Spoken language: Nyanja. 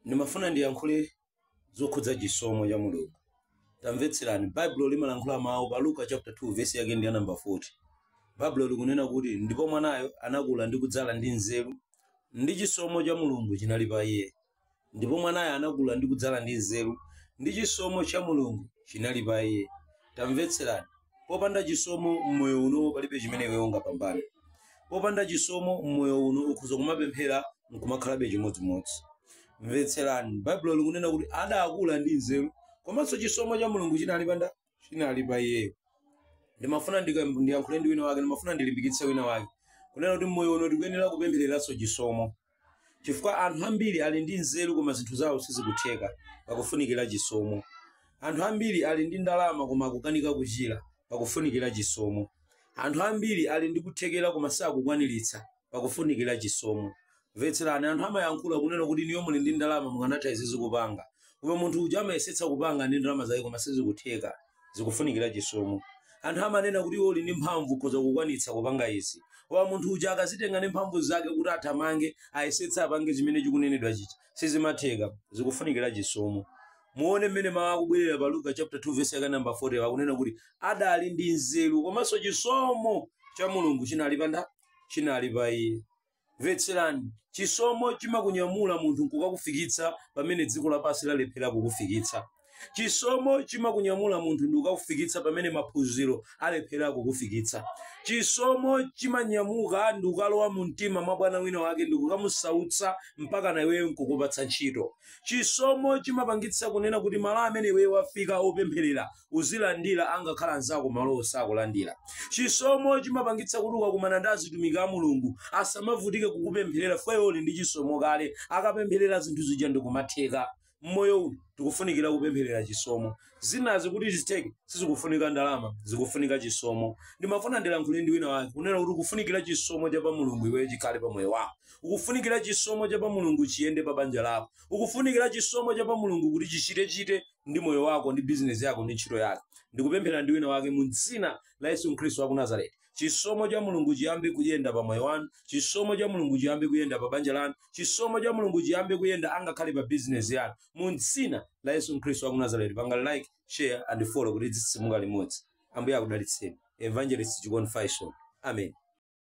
Nimafuna ndiyankhule zokhudza chisomo cha Mulungu. Tamvetserani, Bible limalankhula mawu pa Luka chapter 2 verse yake ndi ya number 40. Bible likunena kuti ndipo mwanayo anakula ndi kudzala ndi nzeru ndi chisomo cha Mulungu chinali pa iye. Ndipo mwanayo anakula ndi kudzala ndi nzeru ndi chisomo cha Mulungu chinali pa iye. Tamvetserani, popanda chisomo mmoyo uno palibe chimene iwe ungapambane. Popanda chisomo mmoyo uno ukhoza kumapemphera nkumakhalabe chimodzimodzi. Mvetserani, Bible likunena kuti adakula ndi nzeru komanso chisomo cha Mulungu chinali pa iye. Ndimafuna ndiyankhule ndi wina wake, ndimafuna ndilimbikitse wina wake kunena kuti mmoyo uno tikuyenera kupemphereranso chisomo, chifukwa anthu ambiri ali ndi nzeru koma zinthu zawo sizikutheka pakufunikira chisomo. Anthu ambiri ali ndi ndalama koma akukanika kuchira pakufunikira chisomo. Anthu ambiri ali ndi kuthekera koma sakukwaniritsa pakufunikira chisomo. Mvetserani, anthu amayankhula kunena kuti niyo muli ndi ndalama mukanatha izi zikupanga, koma munthu uja amayesetsa kupanga ndi ndalama zake koma sizikutheka, zikufunikira chisomo. Anthu amanena kuti uli ndi mphamvu ukhoza kukwanitsa kupanga izi, koma munthu uja akazitenga ndi mphamvu zake kuti athamange ayesetsa apange chimene chikunenedwa chicha sizimatheka, zikufunikira chisomo. Muone mmene mawu akubwerera pa Luka chapter 2 verse yake number 40 akunena kuti adali ndi nzeru komanso chisomo cha Mulungu chinali pa iye. Mvetserani, chisomo chimakunyamula munthu nkukakufikitsa pamene dziko lapansi lalephera kukufikitsa. Chisomo chimakunyamula munthu ndikukakufikitsa pamene maphunziro alephera kukufikitsa. Chisomo chimanyamuka ndikukalowa mu mtima mwa bwana wina wake ndikukamusautsa mpaka na iweyo nkukupatsa ntchito. Chisomo chimapangitsa kunena kuti malo amene iweyo wafika opempherera uzilandira angakhala anzako malo osakulandira. Chisomo chimapangitsa kuti ukakumana ndi azitumiki a Mulungu asamavutike kukupempherera fweyo uli ndi chisomo kale, akapempherera zinthu zija ndikumatheka. Mmoyo uno tikufunikira kupempherera chisomo. Zinazi kuti zitheke sizikufunika ndalama, zikufunika chisomo. Ndimafuna ndilankhule ndi wina wake kunena kuti ukufunikira chisomo cha pa Mulungu iwe chikhale pa moyo wako. Ukufunikira chisomo cha pa Mulungu chiyende pa banja lako. Ukufunikira chisomo cha pa Mulungu kuti chichite ndi moyo wako ndi business yako ndi ntchito yako. Ndikupemphera ndi wina wake mu dzina la Yesu Khristu wa ku Nazareti. Chisomo cha Mulungu chiyambe kuyenda pa moyo wanu, chisomo cha Mulungu chiyambe kuyenda pa banja lanu, chisomo cha Mulungu chiyambe kuyenda angakhale pa business yanu. Mu dzina la Yesu Khristu wa ku Nazareti. Panga like, share and follow kuti titsimuka limodzi. Ambuye akudalitseni. Evangelist Chikondi Faison. Amen.